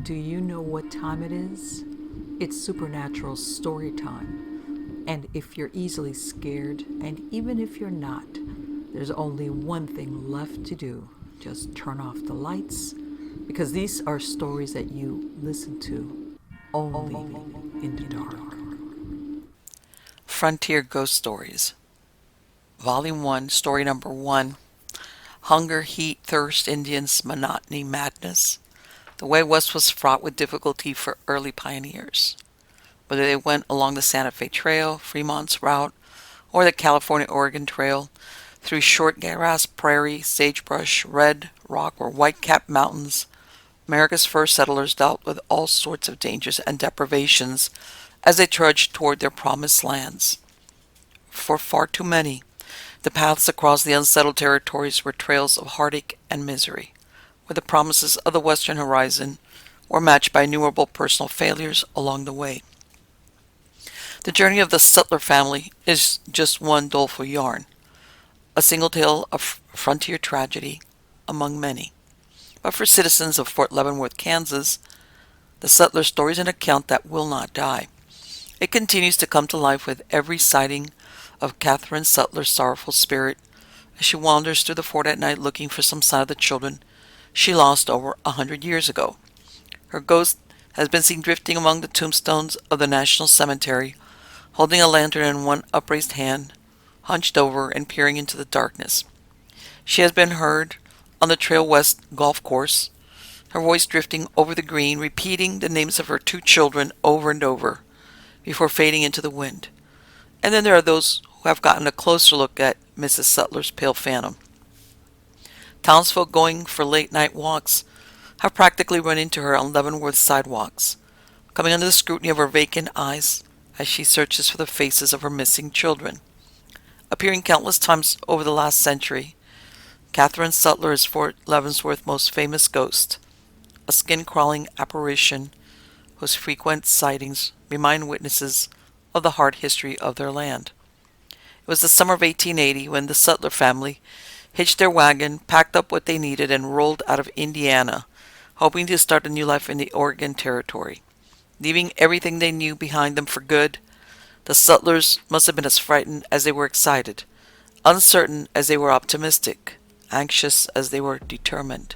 Do you know what time it is? It's supernatural story time. And if you're easily scared, and even if you're not, there's only one thing left to do. Just turn off the lights, because these are stories that you listen to only in the dark. Frontier Ghost Stories, Volume 1, Story Number 1. Hunger, Heat, Thirst, Indians, Monotony, Madness. The way west was fraught with difficulty for early pioneers. Whether they went along the Santa Fe Trail, Fremont's route, or the California-Oregon Trail, through short grass prairie, sagebrush, red, rock, or white-capped mountains, America's first settlers dealt with all sorts of dangers and deprivations as they trudged toward their promised lands. For far too many, the paths across the unsettled territories were trails of heartache and misery, where the promises of the western horizon were matched by innumerable personal failures along the way. The journey of the Sutler family is just one doleful yarn, a single tale of frontier tragedy among many. But for citizens of Fort Leavenworth, Kansas, the Sutler story is an account that will not die. It continues to come to life with every sighting of Catherine Sutler's sorrowful spirit as she wanders through the fort at night looking for some sign of the children she lost over 100 years ago. Her ghost has been seen drifting among the tombstones of the National Cemetery, holding a lantern in one upraised hand, hunched over and peering into the darkness. She has been heard on the Trail West golf course, her voice drifting over the green, repeating the names of her two children over and over before fading into the wind. And then there are those who have gotten a closer look at Mrs. Sutler's pale phantom. Townsfolk going for late-night walks have practically run into her on Leavenworth sidewalks, coming under the scrutiny of her vacant eyes as she searches for the faces of her missing children. Appearing countless times over the last century, Catherine Sutler is Fort Leavenworth's most famous ghost, a skin-crawling apparition whose frequent sightings remind witnesses of the hard history of their land. It was the summer of 1880 when the Sutler family hitched their wagon, packed up what they needed, and rolled out of Indiana, hoping to start a new life in the Oregon Territory. Leaving everything they knew behind them for good, the Sutlers must have been as frightened as they were excited, uncertain as they were optimistic, anxious as they were determined.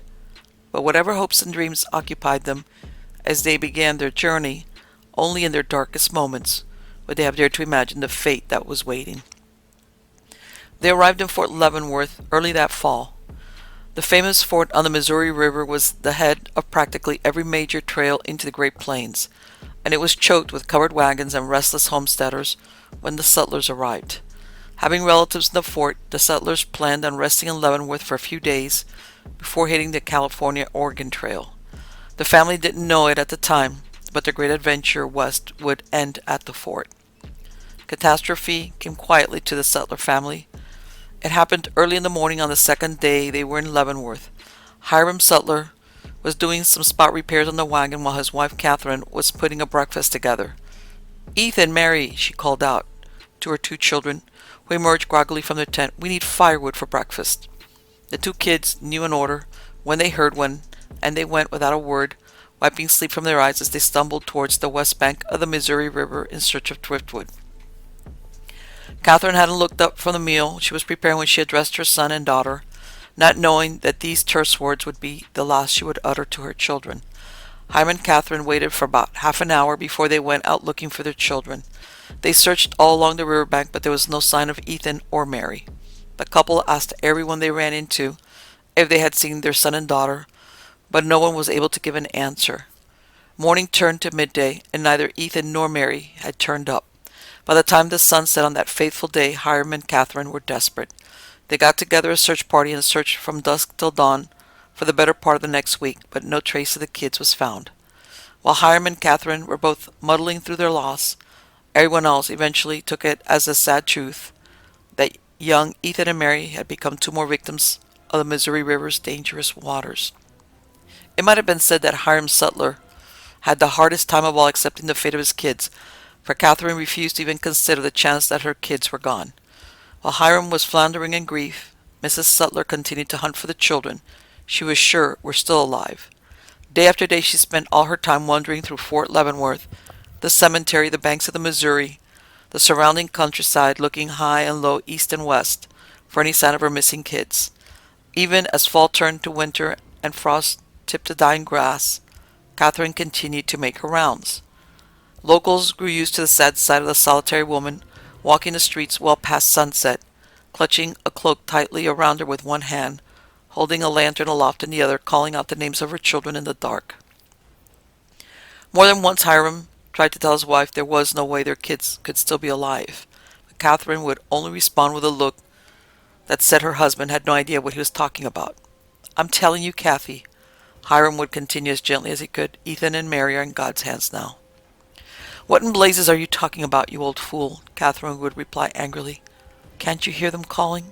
But whatever hopes and dreams occupied them as they began their journey, only in their darkest moments would they have dared to imagine the fate that was waiting. They arrived in Fort Leavenworth early that fall. The famous fort on the Missouri River was the head of practically every major trail into the Great Plains, and it was choked with covered wagons and restless homesteaders when the Sutlers arrived. Having relatives in the fort, the Sutlers planned on resting in Leavenworth for a few days before hitting the California-Oregon Trail. The family didn't know it at the time, but their great adventure west would end at the fort. Catastrophe came quietly to the Sutler family. It happened early in the morning on the second day they were in Leavenworth. Hiram Sutler was doing some spot repairs on the wagon while his wife Catherine was putting a breakfast together. "Ethan, Mary," she called out to her two children, who emerged groggily from their tent, "we need firewood for breakfast." The two kids knew an order when they heard one, and they went without a word, wiping sleep from their eyes as they stumbled towards the west bank of the Missouri River in search of driftwood. Catherine hadn't looked up from the meal she was preparing when she addressed her son and daughter, not knowing that these terse words would be the last she would utter to her children. Hiram and Catherine waited for about half an hour before they went out looking for their children. They searched all along the riverbank, but there was no sign of Ethan or Mary. The couple asked everyone they ran into if they had seen their son and daughter, but no one was able to give an answer. Morning turned to midday, and neither Ethan nor Mary had turned up. By the time the sun set on that fateful day, Hiram and Catherine were desperate. They got together a search party and searched from dusk till dawn for the better part of the next week, but no trace of the kids was found. While Hiram and Catherine were both muddling through their loss, everyone else eventually took it as a sad truth that young Ethan and Mary had become two more victims of the Missouri River's dangerous waters. It might have been said that Hiram Sutler had the hardest time of all accepting the fate of his kids, for Catherine refused to even consider the chance that her kids were gone. While Hiram was floundering in grief, Mrs. Sutler continued to hunt for the children she was sure were still alive. Day after day she spent all her time wandering through Fort Leavenworth, the cemetery, the banks of the Missouri, the surrounding countryside, looking high and low east and west for any sign of her missing kids. Even as fall turned to winter and frost tipped the dying grass, Catherine continued to make her rounds. Locals grew used to the sad sight of the solitary woman walking the streets well past sunset, clutching a cloak tightly around her with one hand, holding a lantern aloft in the other, calling out the names of her children in the dark. More than once Hiram tried to tell his wife there was no way their kids could still be alive, but Catherine would only respond with a look that said her husband had no idea what he was talking about. "I'm telling you, Kathy," Hiram would continue as gently as he could, "Ethan and Mary are in God's hands now." "What in blazes are you talking about, you old fool?" Catherine would reply angrily. "Can't you hear them calling?"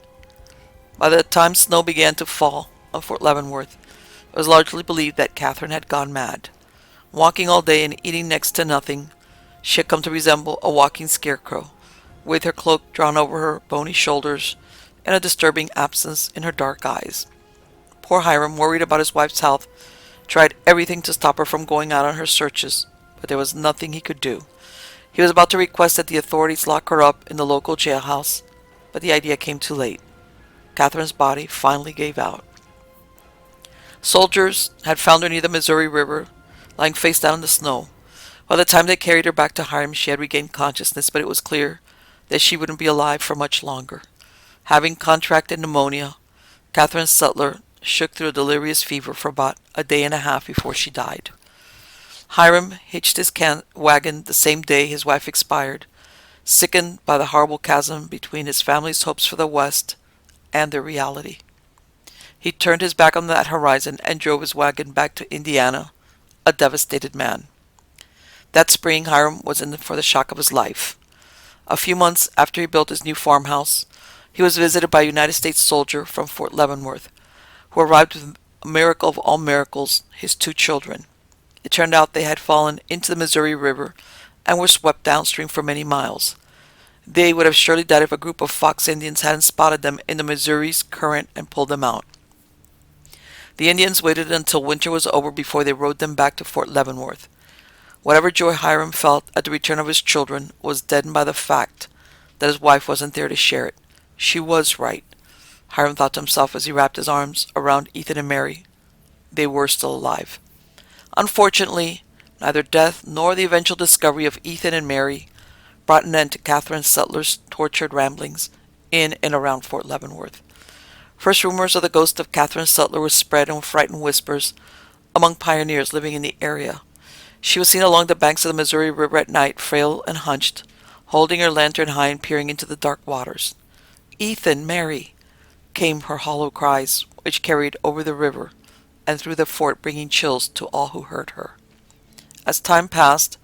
By the time snow began to fall on Fort Leavenworth, it was largely believed that Catherine had gone mad. Walking all day and eating next to nothing, she had come to resemble a walking scarecrow, with her cloak drawn over her bony shoulders and a disturbing absence in her dark eyes. Poor Hiram, worried about his wife's health, tried everything to stop her from going out on her searches, but there was nothing he could do. He was about to request that the authorities lock her up in the local jailhouse, but the idea came too late. Catherine's body finally gave out. Soldiers had found her near the Missouri River, lying face down in the snow. By the time they carried her back to Hiram, she had regained consciousness, but it was clear that she wouldn't be alive for much longer. Having contracted pneumonia, Catherine Sutler shook through a delirious fever for about a day and a half before she died. Hiram hitched his wagon the same day his wife expired, sickened by the horrible chasm between his family's hopes for the West and their reality. He turned his back on that horizon and drove his wagon back to Indiana, a devastated man. That spring, Hiram was in for the shock of his life. A few months after he built his new farmhouse, he was visited by a United States soldier from Fort Leavenworth, who arrived with a miracle of all miracles, his 2 children. It turned out they had fallen into the Missouri River and were swept downstream for many miles. They would have surely died if a group of Fox Indians hadn't spotted them in the Missouri's current and pulled them out. The Indians waited until winter was over before they rode them back to Fort Leavenworth. Whatever joy Hiram felt at the return of his children was deadened by the fact that his wife wasn't there to share it. She was right, Hiram thought to himself as he wrapped his arms around Ethan and Mary. They were still alive. Unfortunately, neither death nor the eventual discovery of Ethan and Mary brought an end to Catherine Sutler's tortured ramblings in and around Fort Leavenworth. First rumors of the ghost of Catherine Sutler were spread in frightened whispers among pioneers living in the area. She was seen along the banks of the Missouri River at night, frail and hunched, holding her lantern high and peering into the dark waters. "Ethan, Mary," came her hollow cries, which carried over the river and through the fort, bringing chills to all who heard her. As time passed,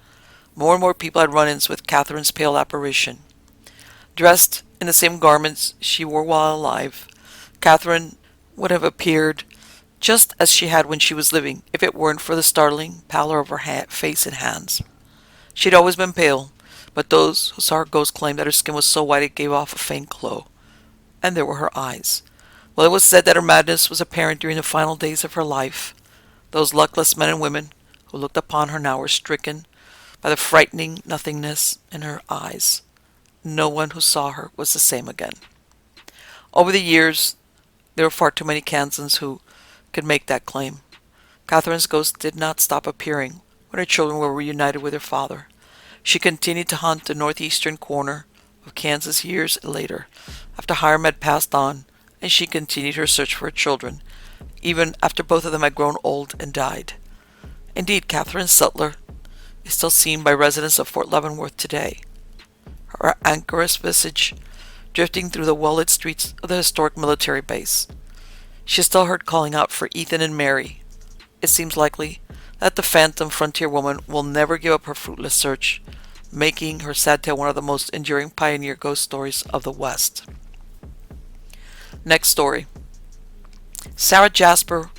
more and more people had run-ins with Catherine's pale apparition. Dressed in the same garments she wore while alive, Catherine would have appeared just as she had when she was living, if it weren't for the startling pallor of her face and hands. She had always been pale, but those who saw her ghost claimed that her skin was so white it gave off a faint glow. And there were her eyes. Well, it was said that her madness was apparent during the final days of her life. Those luckless men and women who looked upon her now were stricken by the frightening nothingness in her eyes. No one who saw her was the same again. Over the years, there were far too many Kansans who could make that claim. Catherine's ghost did not stop appearing when her children were reunited with their father. She continued to haunt the northeastern corner of Kansas years later, after Hiram had passed on, and she continued her search for her children, even after both of them had grown old and died. Indeed, Catherine Sutler is still seen by residents of Fort Leavenworth today, her anchorous visage drifting through the well-lit streets of the historic military base. She is still heard calling out for Ethan and Mary. It seems likely that the phantom frontier woman will never give up her fruitless search, making her sad tale one of the most enduring pioneer ghost stories of the West. Next story. Sarah Jasper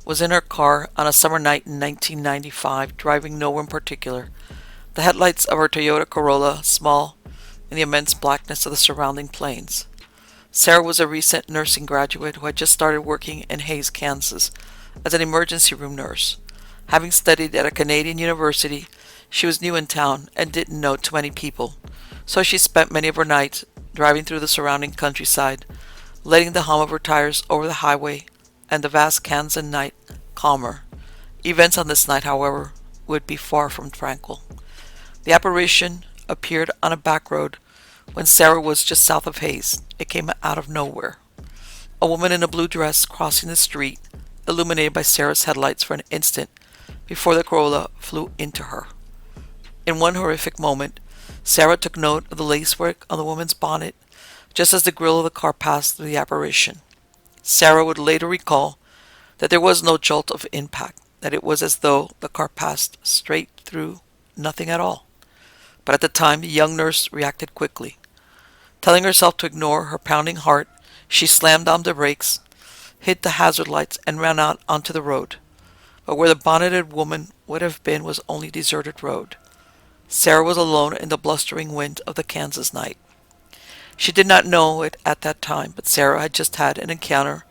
was in her car on a summer night in 1995, driving nowhere in particular. The headlights of her Toyota Corolla small in the immense blackness of the surrounding plains. Sarah was a recent nursing graduate who had just started working in Hays, Kansas, as an emergency room nurse. Having studied at a Canadian university, she was new in town and didn't know too many people, so she spent many of her nights driving through the surrounding countryside, letting the hum of her tires over the highway and the vast Kansan night calm her. Events on this night, however, would be far from tranquil. The apparition appeared on a back road when Sarah was just south of Hayes. It came out of nowhere. A woman in a blue dress crossing the street, illuminated by Sarah's headlights for an instant before the Corolla flew into her. In one horrific moment, Sarah took note of the lacework on the woman's bonnet just as the grill of the car passed through the apparition. Sarah would later recall that there was no jolt of impact, that it was as though the car passed straight through nothing at all. But at the time, the young nurse reacted quickly. Telling herself to ignore her pounding heart, she slammed on the brakes, hit the hazard lights, and ran out onto the road. But where the bonneted woman would have been was only deserted road. Sarah was alone in the blustering wind of the Kansas night. She did not know it at that time, but Sarah had just had an encounter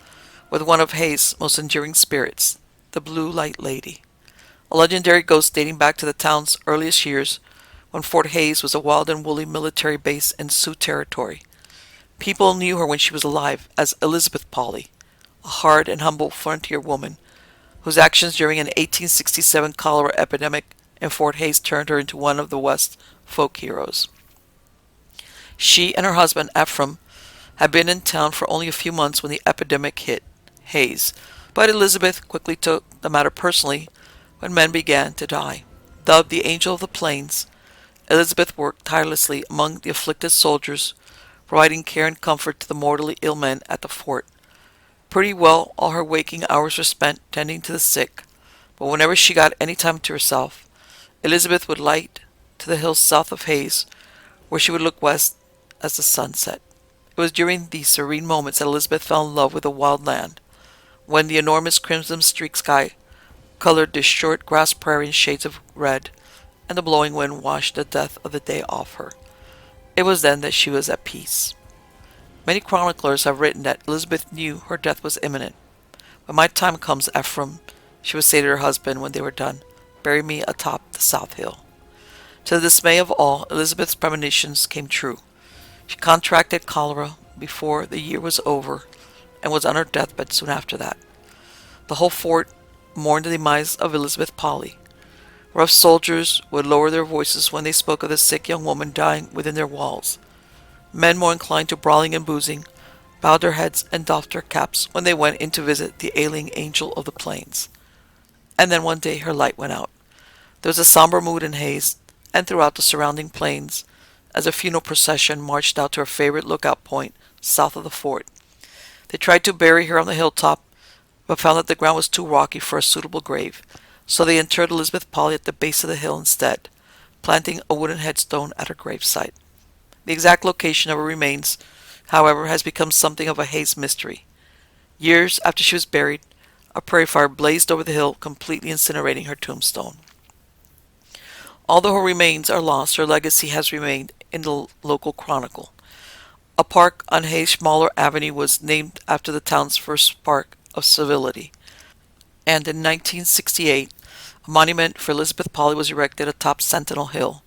with one of Hayes' most enduring spirits, the Blue Light Lady, a legendary ghost dating back to the town's earliest years when Fort Hayes was a wild and woolly military base in Sioux territory. People knew her when she was alive as Elizabeth Polly, a hard and humble frontier woman whose actions during an 1867 cholera epidemic in Fort Hayes turned her into one of the West's folk heroes. She and her husband, Ephraim, had been in town for only a few months when the epidemic hit Hayes, but Elizabeth quickly took the matter personally when men began to die. Dubbed the Angel of the Plains, Elizabeth worked tirelessly among the afflicted soldiers, providing care and comfort to the mortally ill men at the fort. Pretty well all her waking hours were spent tending to the sick, but whenever she got any time to herself, Elizabeth would light to the hills south of Hayes, where she would look west as the sun set. It was during these serene moments that Elizabeth fell in love with the wild land, when the enormous crimson-streaked sky colored the short grass prairie in shades of red, and the blowing wind washed the death of the day off her. It was then that she was at peace. Many chroniclers have written that Elizabeth knew her death was imminent. "When my time comes, Ephraim," she would say to her husband when they were done, "bury me atop the south hill." To the dismay of all, Elizabeth's premonitions came true. She contracted cholera before the year was over and was on her deathbed soon after that. The whole fort mourned the demise of Elizabeth Polly. Rough soldiers would lower their voices when they spoke of the sick young woman dying within their walls. Men more inclined to brawling and boozing bowed their heads and doffed their caps when they went in to visit the ailing angel of the plains. And then one day her light went out. There was a somber mood in Hayes and throughout the surrounding plains as a funeral procession marched out to her favorite lookout point south of the fort. They tried to bury her on the hilltop, but found that the ground was too rocky for a suitable grave, so they interred Elizabeth Polly at the base of the hill instead, planting a wooden headstone at her gravesite. The exact location of her remains, however, has become something of a Hayes mystery. Years after she was buried, a prairie fire blazed over the hill, completely incinerating her tombstone. Although her remains are lost, her legacy has remained in the local chronicle. A park on Hayes-Schmaler Avenue was named after the town's first park of civility, and in 1968, a monument for Elizabeth Polly was erected atop Sentinel Hill,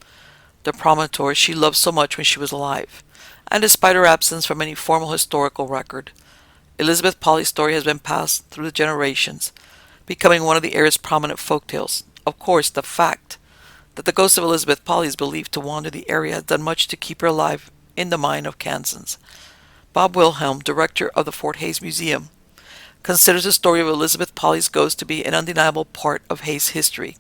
the promontory she loved so much when she was alive. And despite her absence from any formal historical record, Elizabeth Polly's story has been passed through the generations, becoming one of the area's prominent folktales. Of course, the fact that the ghost of Elizabeth Polly is believed to wander the area has done much to keep her alive in the mind of Kansans. Bob Wilhelm, director of the Fort Hayes Museum, considers the story of Elizabeth Polly's ghost to be an undeniable part of Hayes history.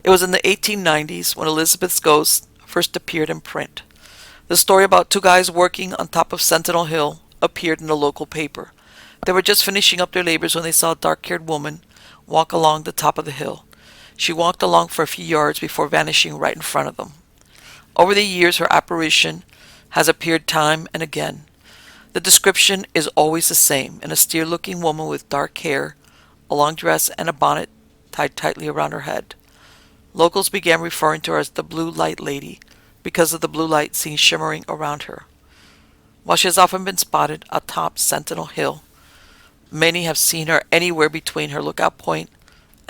It was in the 1890s when Elizabeth's ghost first appeared in print. The story about two guys working on top of Sentinel Hill appeared in the local paper. They were just finishing up their labors when they saw a dark-haired woman walk along the top of the hill. She walked along for a few yards before vanishing right in front of them. Over the years, her apparition has appeared time and again. The description is always the same: an austere-looking woman with dark hair, a long dress, and a bonnet tied tightly around her head. Locals began referring to her as the Blue Light Lady because of the blue light seen shimmering around her. While she has often been spotted atop Sentinel Hill, many have seen her anywhere between her lookout point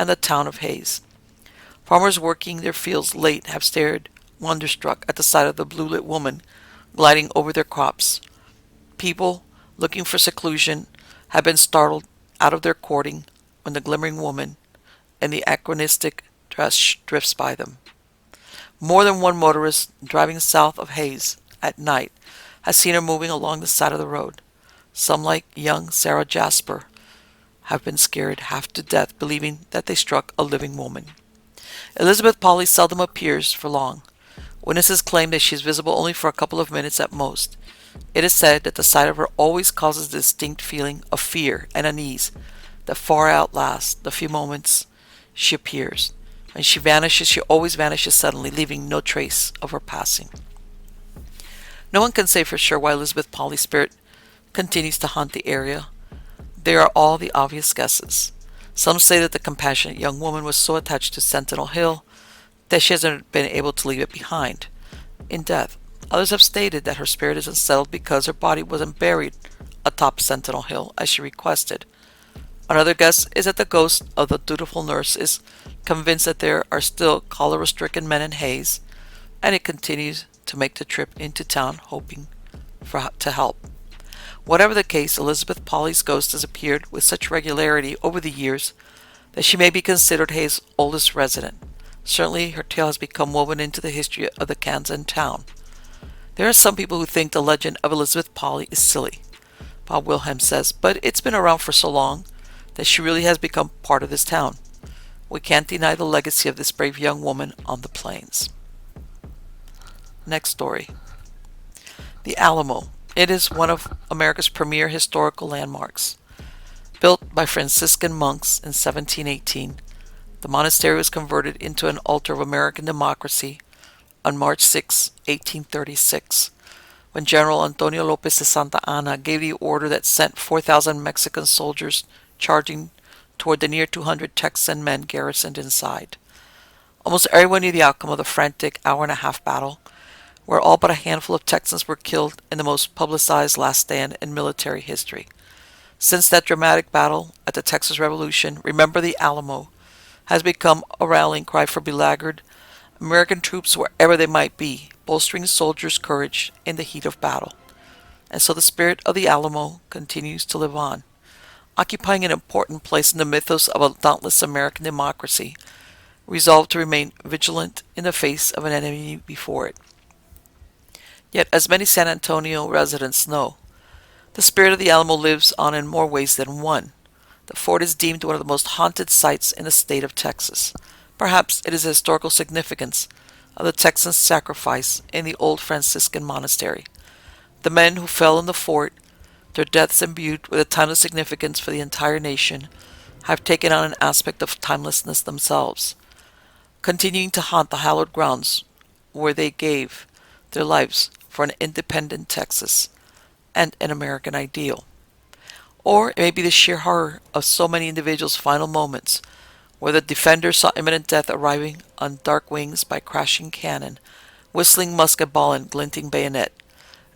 and the town of Hayes. Farmers working their fields late have stared wonderstruck at the sight of the blue-lit woman gliding over their crops. People, looking for seclusion, have been startled out of their courting when the glimmering woman in the anachronistic dress drifts by them. More than one motorist driving south of Hayes at night has seen her moving along the side of the road. Some, like young Sarah Jasper, have been scared half to death believing that they struck a living woman. Elizabeth Polly seldom appears for long. Witnesses claim that she is visible only for a couple of minutes at most. It is said that the sight of her always causes a distinct feeling of fear and unease that far outlasts the few moments she appears. When she vanishes, she always vanishes suddenly, leaving no trace of her passing. No one can say for sure why Elizabeth Polly's spirit continues to haunt the area. There are all the obvious guesses. Some say that the compassionate young woman was so attached to Sentinel Hill that she hasn't been able to leave it behind in death. Others have stated that her spirit is unsettled because her body wasn't buried atop Sentinel Hill as she requested. Another guess is that the ghost of the dutiful nurse is convinced that there are still cholera-stricken men in Hayes, and it continues to make the trip into town hoping to help. Whatever the case, Elizabeth Polly's ghost has appeared with such regularity over the years that she may be considered Hayes' oldest resident. Certainly, her tale has become woven into the history of the Kansan town. There are some people who think the legend of Elizabeth Polly is silly, Bob Wilhelm says, but it's been around for so long that she really has become part of this town. We can't deny the legacy of this brave young woman on the plains. Next story. The Alamo. It is one of America's premier historical landmarks. Built by Franciscan monks in 1718, the monastery was converted into an altar of American democracy on March 6, 1836, when General Antonio Lopez de Santa Anna gave the order that sent 4,000 Mexican soldiers charging toward the near 200 Texan men garrisoned inside. Almost everyone knew the outcome of the frantic hour-and-a-half battle, where all but a handful of Texans were killed in the most publicized last stand in military history. Since that dramatic battle at the Texas Revolution, Remember the Alamo has become a rallying cry for beleaguered American troops wherever they might be, bolstering soldiers' courage in the heat of battle. And so the spirit of the Alamo continues to live on, occupying an important place in the mythos of a dauntless American democracy, resolved to remain vigilant in the face of an enemy before it. Yet, as many San Antonio residents know, the spirit of the Alamo lives on in more ways than one. The fort is deemed one of the most haunted sites in the state of Texas. Perhaps it is the historical significance of the Texan sacrifice in the old Franciscan monastery. The men who fell in the fort, their deaths imbued with a timeless significance for the entire nation, have taken on an aspect of timelessness themselves, continuing to haunt the hallowed grounds where they gave their lives for an independent Texas and an American ideal. Or it may be the sheer horror of so many individuals' final moments, where the defender saw imminent death arriving on dark wings by crashing cannon, whistling musket ball and glinting bayonet.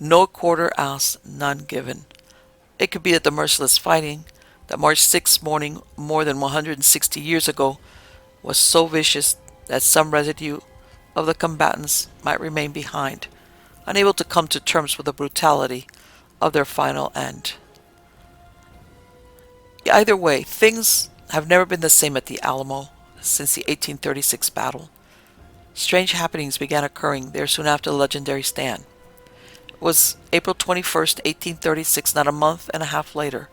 No quarter asked, none given. It could be that the merciless fighting that March 6th morning more than 160 years ago was so vicious that some residue of the combatants might remain behind, unable to come to terms with the brutality of their final end. Either way, things have never been the same at the Alamo since the 1836 battle. Strange happenings began occurring there soon after the legendary stand. It was April 21st, 1836, not a month and a half later,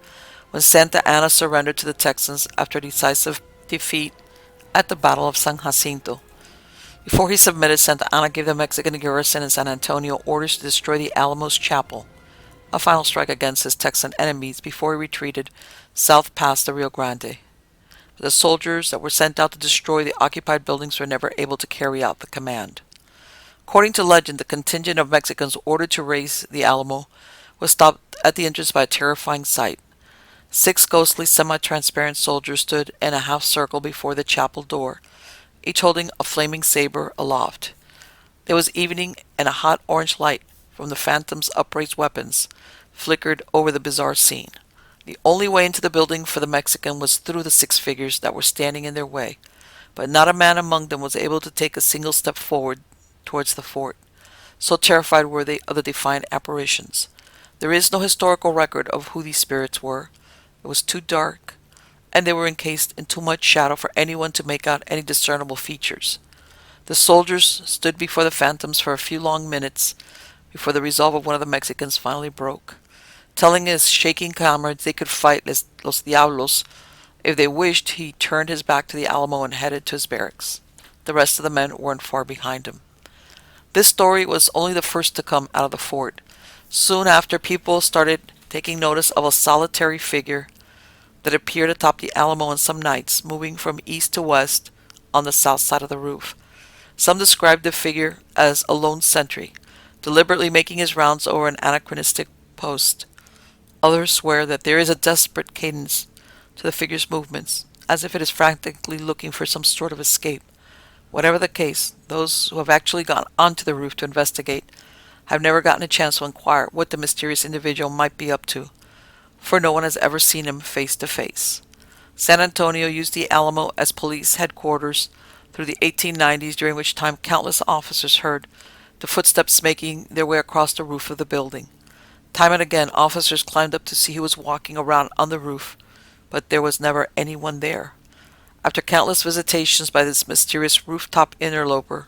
when Santa Anna surrendered to the Texans after a decisive defeat at the Battle of San Jacinto. Before he submitted, Santa Anna gave the Mexican garrison in San Antonio orders to destroy the Alamo's chapel, a final strike against his Texan enemies before he retreated south past the Rio Grande. But the soldiers that were sent out to destroy the occupied buildings were never able to carry out the command. According to legend, the contingent of Mexicans ordered to raise the Alamo was stopped at the entrance by a terrifying sight. 6 ghostly, semi-transparent soldiers stood in a half circle before the chapel door, each holding a flaming saber aloft. There was evening, and a hot orange light from the phantom's upraised weapons flickered over the bizarre scene. The only way into the building for the Mexican was through the six figures that were standing in their way, but not a man among them was able to take a single step forward towards the fort. So terrified were they of the defiant apparitions. There is no historical record of who these spirits were. It was too dark, and they were encased in too much shadow for anyone to make out any discernible features. The soldiers stood before the phantoms for a few long minutes before the resolve of one of the Mexicans finally broke. Telling his shaking comrades they could fight los diablos if they wished, he turned his back to the Alamo and headed to his barracks. The rest of the men weren't far behind him. This story was only the first to come out of the fort. Soon after, people started taking notice of a solitary figure that appeared atop the Alamo on some nights, moving from east to west on the south side of the roof. Some described the figure as a lone sentry, deliberately making his rounds over an anachronistic post. Others swear that there is a desperate cadence to the figure's movements, as if it is frantically looking for some sort of escape. Whatever the case, those who have actually gone onto the roof to investigate have never gotten a chance to inquire what the mysterious individual might be up to, for no one has ever seen him face to face. San Antonio used the Alamo as police headquarters through the 1890s, during which time countless officers heard the footsteps making their way across the roof of the building. Time and again, officers climbed up to see who was walking around on the roof, but there was never anyone there. After countless visitations by this mysterious rooftop interloper,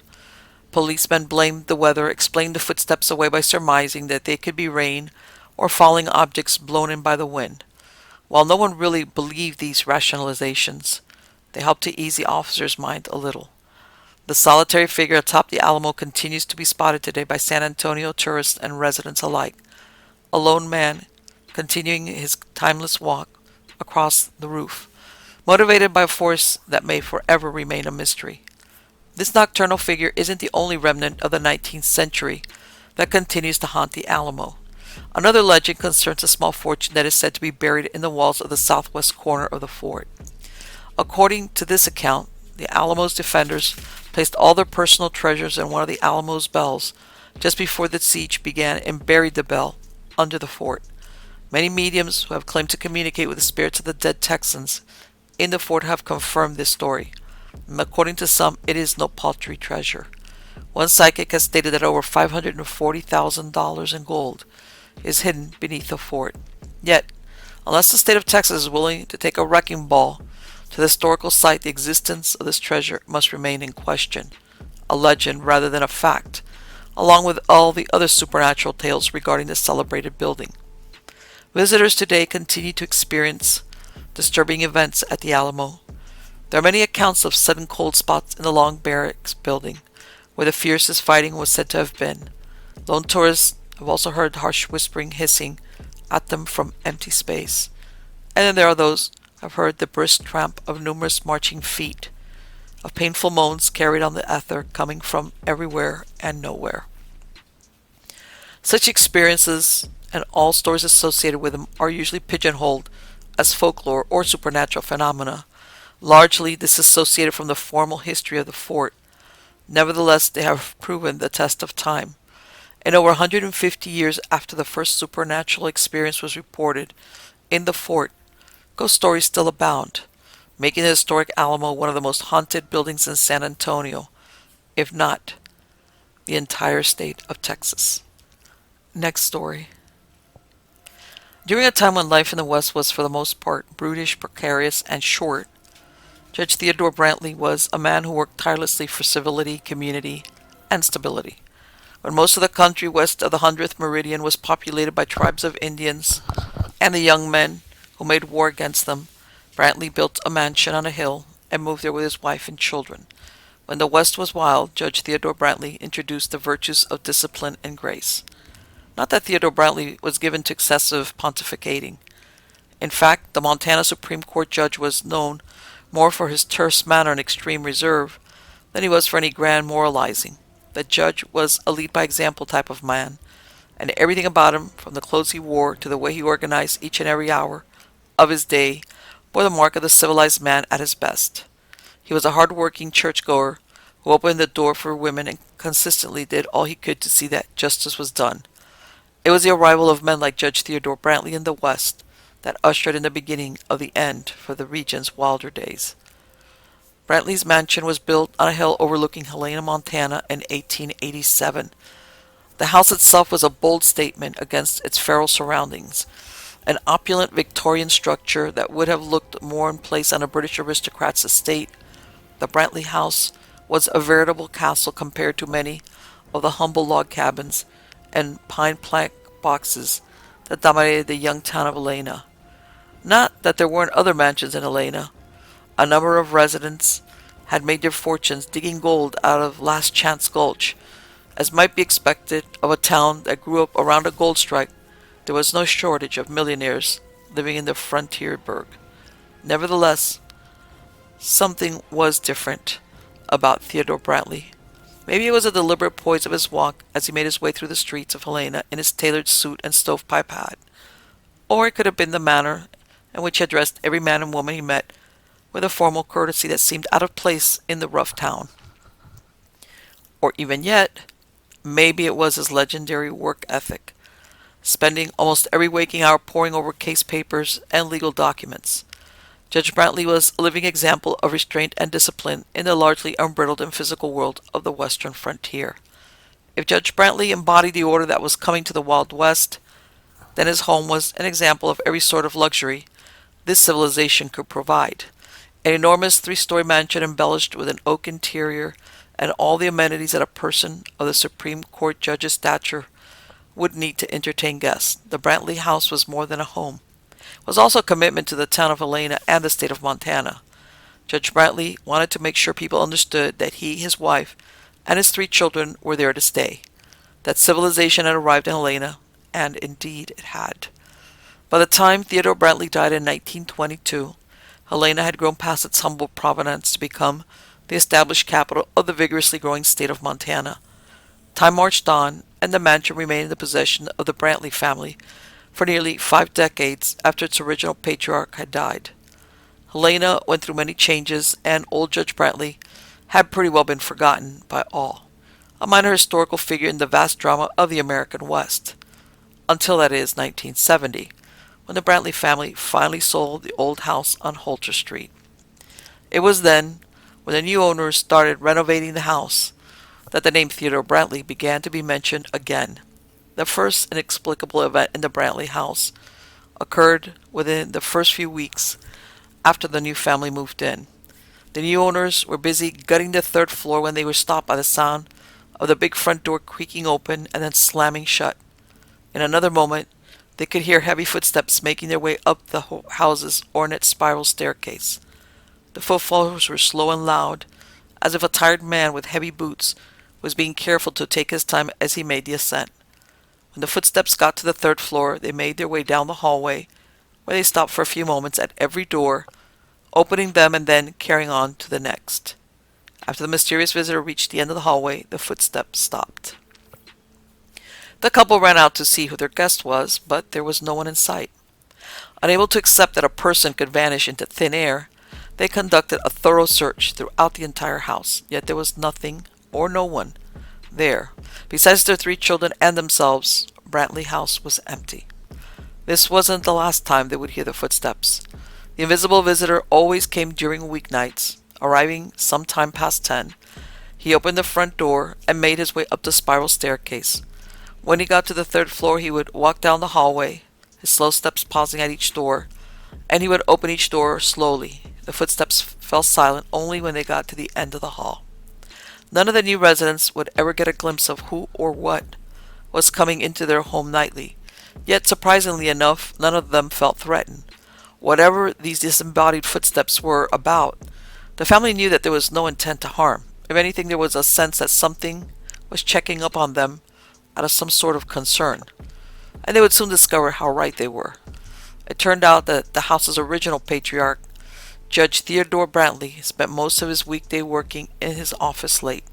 policemen blamed the weather, explained the footsteps away by surmising that they could be rain or falling objects blown in by the wind. While no one really believed these rationalizations, they helped to ease the officer's mind a little. The solitary figure atop the Alamo continues to be spotted today by San Antonio tourists and residents alike. A lone man continuing his timeless walk across the roof, motivated by a force that may forever remain a mystery. This nocturnal figure isn't the only remnant of the 19th century that continues to haunt the Alamo. Another legend concerns a small fortune that is said to be buried in the walls of the southwest corner of the fort. According to this account, the Alamo's defenders placed all their personal treasures in one of the Alamo's bells just before the siege began and buried the bell under the fort. Many mediums who have claimed to communicate with the spirits of the dead Texans in the fort have confirmed this story. And according to some, it is no paltry treasure. One psychic has stated that over $540,000 in gold is hidden beneath the fort. Yet, unless the state of Texas is willing to take a wrecking ball to the historical site, the existence of this treasure must remain in question, a legend rather than a fact, along with all the other supernatural tales regarding the celebrated building. Visitors today continue to experience disturbing events at the Alamo. There are many accounts of sudden cold spots in the long barracks building, where the fiercest fighting was said to have been. Lone tourists have also heard harsh whispering hissing at them from empty space. And then there are those who have heard the brisk tramp of numerous marching feet, of painful moans carried on the ether coming from everywhere and nowhere. Such experiences and all stories associated with them are usually pigeonholed as folklore or supernatural phenomena, largely disassociated from the formal history of the fort. Nevertheless, they have proven the test of time. And over 150 years after the first supernatural experience was reported in the fort, ghost stories still abound, making the historic Alamo one of the most haunted buildings in San Antonio, if not the entire state of Texas. Next story. During a time when life in the West was for the most part brutish, precarious, and short, Judge Theodore Brantley was a man who worked tirelessly for civility, community, and stability. When most of the country west of the 100th meridian was populated by tribes of Indians and the young men who made war against them, Brantley built a mansion on a hill and moved there with his wife and children. When the West was wild, Judge Theodore Brantley introduced the virtues of discipline and grace. Not that Theodore Brantley was given to excessive pontificating. In fact, the Montana Supreme Court judge was known more for his terse manner and extreme reserve than he was for any grand moralizing. The judge was a lead-by-example type of man, and everything about him, from the clothes he wore to the way he organized each and every hour of his day, bore the mark of the civilized man at his best. He was a hard-working churchgoer who opened the door for women and consistently did all he could to see that justice was done. It was the arrival of men like Judge Theodore Brantley in the West that ushered in the beginning of the end for the region's wilder days. Brantley's mansion was built on a hill overlooking Helena, Montana in 1887. The house itself was a bold statement against its feral surroundings, an opulent Victorian structure that would have looked more in place on a British aristocrat's estate. The Brantley house was a veritable castle compared to many of the humble log cabins and pine plank boxes that dominated the young town of Helena. Not that there weren't other mansions in Helena. A number of residents had made their fortunes digging gold out of Last Chance Gulch. As might be expected of a town that grew up around a gold strike, there was no shortage of millionaires living in the frontier burg. Nevertheless, something was different about Theodore Brantley. Maybe it was a deliberate poise of his walk as he made his way through the streets of Helena in his tailored suit and stovepipe hat. Or it could have been the manner in which he addressed every man and woman he met with a formal courtesy that seemed out of place in the rough town. Or even yet, maybe it was his legendary work ethic, spending almost every waking hour poring over case papers and legal documents. Judge Brantley was a living example of restraint and discipline in the largely unbridled and physical world of the western frontier. If Judge Brantley embodied the order that was coming to the Wild West, then his home was an example of every sort of luxury this civilization could provide. An enormous three-story mansion embellished with an oak interior and all the amenities that a person of the Supreme Court judge's stature would need to entertain guests. The Brantley house was more than a home. It was also a commitment to the town of Helena and the state of Montana. Judge Brantley wanted to make sure people understood that he, his wife, and his 3 children were there to stay, that civilization had arrived in Helena, and indeed it had. By the time Theodore Brantley died in 1922, Helena had grown past its humble provenance to become the established capital of the vigorously growing state of Montana. Time marched on, and the mansion remained in the possession of the Brantley family for nearly 5 decades after its original patriarch had died. Helena went through many changes, and old Judge Brantley had pretty well been forgotten by all, a minor historical figure in the vast drama of the American West. Until, that is, 1970, when the Brantley family finally sold the old house on Holter Street. It was then, when the new owners started renovating the house, that the name Theodore Brantley began to be mentioned again. The first inexplicable event in the Brantley house occurred within the first few weeks after the new family moved in. The new owners were busy gutting the 3rd floor when they were stopped by the sound of the big front door creaking open and then slamming shut. In another moment, they could hear heavy footsteps making their way up the house's ornate spiral staircase. The footfalls were slow and loud, as if a tired man with heavy boots was being careful to take his time as he made the ascent. When the footsteps got to the 3rd floor, they made their way down the hallway, where they stopped for a few moments at every door, opening them and then carrying on to the next. After the mysterious visitor reached the end of the hallway, the footsteps stopped. The couple ran out to see who their guest was, but there was no one in sight. Unable to accept that a person could vanish into thin air, they conducted a thorough search throughout the entire house, yet there was nothing, or no one, there. Besides their 3 children and themselves, Brantley House was empty. This wasn't the last time they would hear the footsteps. The invisible visitor always came during weeknights, arriving sometime past 10. He opened the front door and made his way up the spiral staircase. When he got to the 3rd floor, he would walk down the hallway, his slow steps pausing at each door, and he would open each door slowly. The footsteps fell silent only when they got to the end of the hall. None of the new residents would ever get a glimpse of who or what was coming into their home nightly, yet surprisingly enough, none of them felt threatened. Whatever these disembodied footsteps were about, the family knew that there was no intent to harm. If anything, there was a sense that something was checking up on them out of some sort of concern, and they would soon discover how right they were. It turned out that the house's original patriarch, Judge Theodore Brantley, spent most of his weekday working in his office late.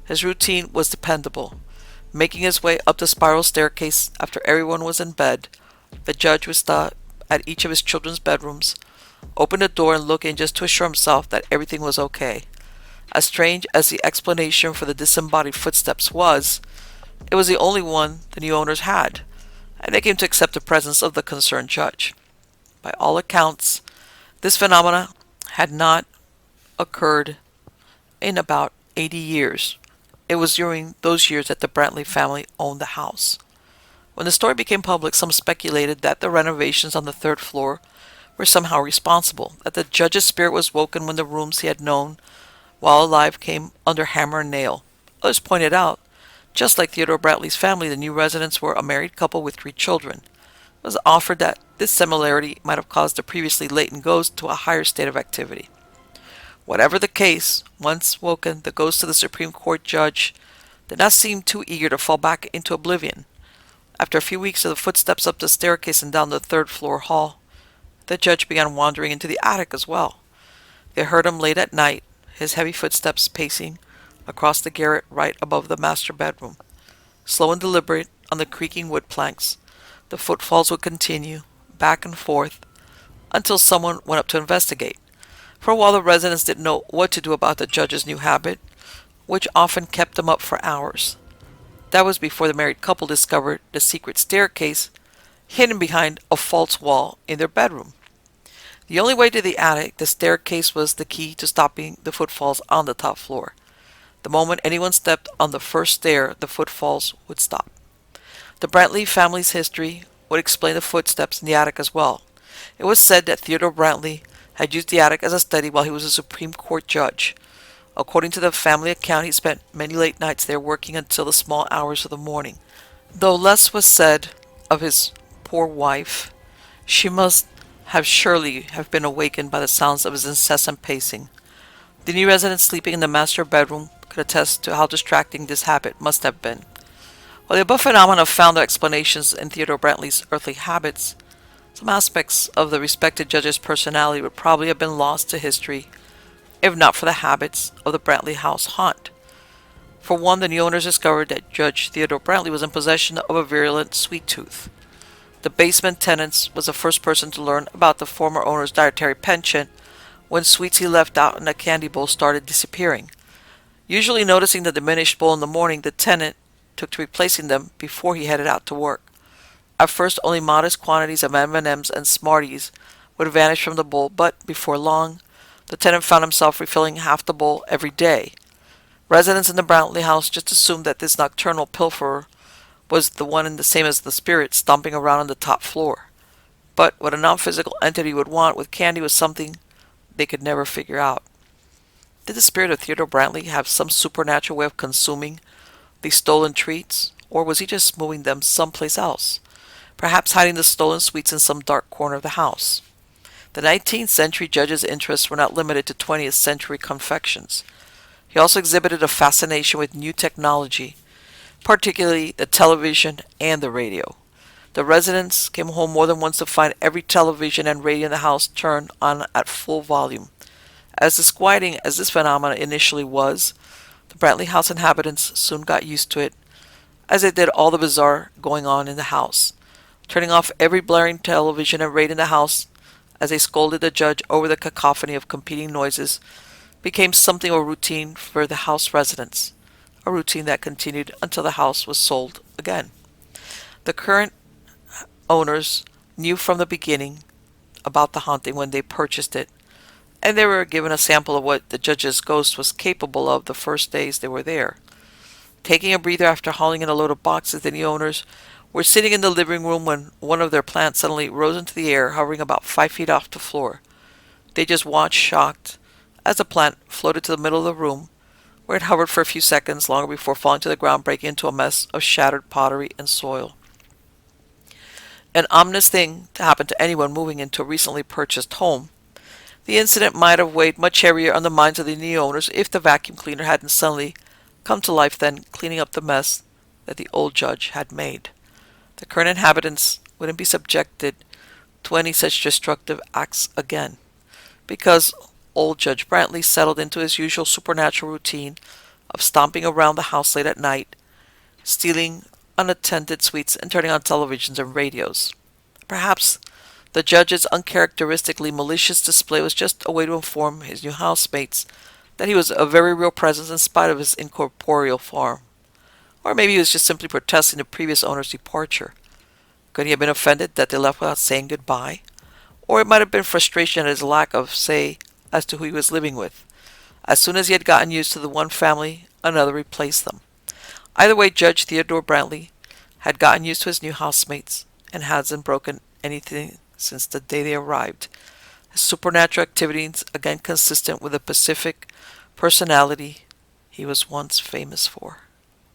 His routine was dependable. Making his way up the spiral staircase after everyone was in bed, the judge would stop at each of his children's bedrooms, open the door and look in just to assure himself that everything was okay. As strange as the explanation for the disembodied footsteps was, it was the only one the new owners had, and they came to accept the presence of the concerned judge. By all accounts, this phenomena had not occurred in about 80 years. It was during those years that the Brantley family owned the house. When the story became public, some speculated that the renovations on the third floor were somehow responsible, that the judge's spirit was woken when the rooms he had known while alive came under hammer and nail. Others pointed out, just like Theodore Brantley's family, the new residents were a married couple with 3 children. It was offered that this similarity might have caused the previously latent ghost to a higher state of activity. Whatever the case, once woken, the ghost of the Supreme Court judge did not seem too eager to fall back into oblivion. After a few weeks of the footsteps up the staircase and down the third-floor hall, the judge began wandering into the attic as well. They heard him late at night, his heavy footsteps pacing across the garret right above the master bedroom. Slow and deliberate on the creaking wood planks, the footfalls would continue, back and forth, until someone went up to investigate. For a while the residents didn't know what to do about the judge's new habit, which often kept them up for hours. That was before the married couple discovered the secret staircase hidden behind a false wall in their bedroom. The only way to the attic, the staircase was the key to stopping the footfalls on the top floor. The moment anyone stepped on the first stair, the footfalls would stop. The Brantley family's history would explain the footsteps in the attic as well. It was said that Theodore Brantley had used the attic as a study while he was a Supreme Court judge. According to the family account, he spent many late nights there working until the small hours of the morning. Though less was said of his poor wife, she must surely have been awakened by the sounds of his incessant pacing. The new residents sleeping in the master bedroom could attest to how distracting this habit must have been. While the above phenomena found their explanations in Theodore Brantley's earthly habits, some aspects of the respected judge's personality would probably have been lost to history if not for the habits of the Brantley house haunt. For one, the new owners discovered that Judge Theodore Brantley was in possession of a virulent sweet tooth. The basement tenant was the first person to learn about the former owner's dietary penchant when sweets he left out in a candy bowl started disappearing. Usually noticing the diminished bowl in the morning, the tenant took to replacing them before he headed out to work. At first, only modest quantities of M&Ms and Smarties would vanish from the bowl, but before long, the tenant found himself refilling half the bowl every day. Residents in the Brantley house just assumed that this nocturnal pilferer was the one and the same as the spirit stomping around on the top floor. But what a non-physical entity would want with candy was something they could never figure out. Did the spirit of Theodore Brantley have some supernatural way of consuming these stolen treats, or was he just moving them someplace else, perhaps hiding the stolen sweets in some dark corner of the house? The 19th century judge's interests were not limited to 20th century confections. He also exhibited a fascination with new technology, particularly the television and the radio. The residents came home more than once to find every television and radio in the house turned on at full volume. As disquieting as this phenomenon initially was, the Brantley house inhabitants soon got used to it, as they did all the bizarre going on in the house. Turning off every blaring television and radio in the house as they scolded the judge over the cacophony of competing noises became something of a routine for the house residents, a routine that continued until the house was sold again. The current owners knew from the beginning about the haunting when they purchased it, and they were given a sample of what the judge's ghost was capable of the first days they were there. Taking a breather after hauling in a load of boxes, the new owners were sitting in the living room when one of their plants suddenly rose into the air, hovering about 5 feet off the floor. They just watched, shocked, as the plant floated to the middle of the room, where it hovered for a few seconds longer before falling to the ground, breaking into a mess of shattered pottery and soil. An ominous thing to happen to anyone moving into a recently purchased home. The incident might have weighed much heavier on the minds of the new owners if the vacuum cleaner hadn't suddenly come to life then, cleaning up the mess that the old judge had made. The current inhabitants wouldn't be subjected to any such destructive acts again, because old Judge Brantley settled into his usual supernatural routine of stomping around the house late at night, stealing unattended sweets and turning on televisions and radios. Perhaps the judge's uncharacteristically malicious display was just a way to inform his new housemates that he was a very real presence in spite of his incorporeal form. Or maybe he was just simply protesting the previous owner's departure. Could he have been offended that they left without saying goodbye? Or it might have been frustration at his lack of say as to who he was living with. As soon as he had gotten used to the one family, another replaced them. Either way, Judge Theodore Brantley had gotten used to his new housemates and hasn't broken anything since the day they arrived. His supernatural activities again consistent with the pacific personality he was once famous for.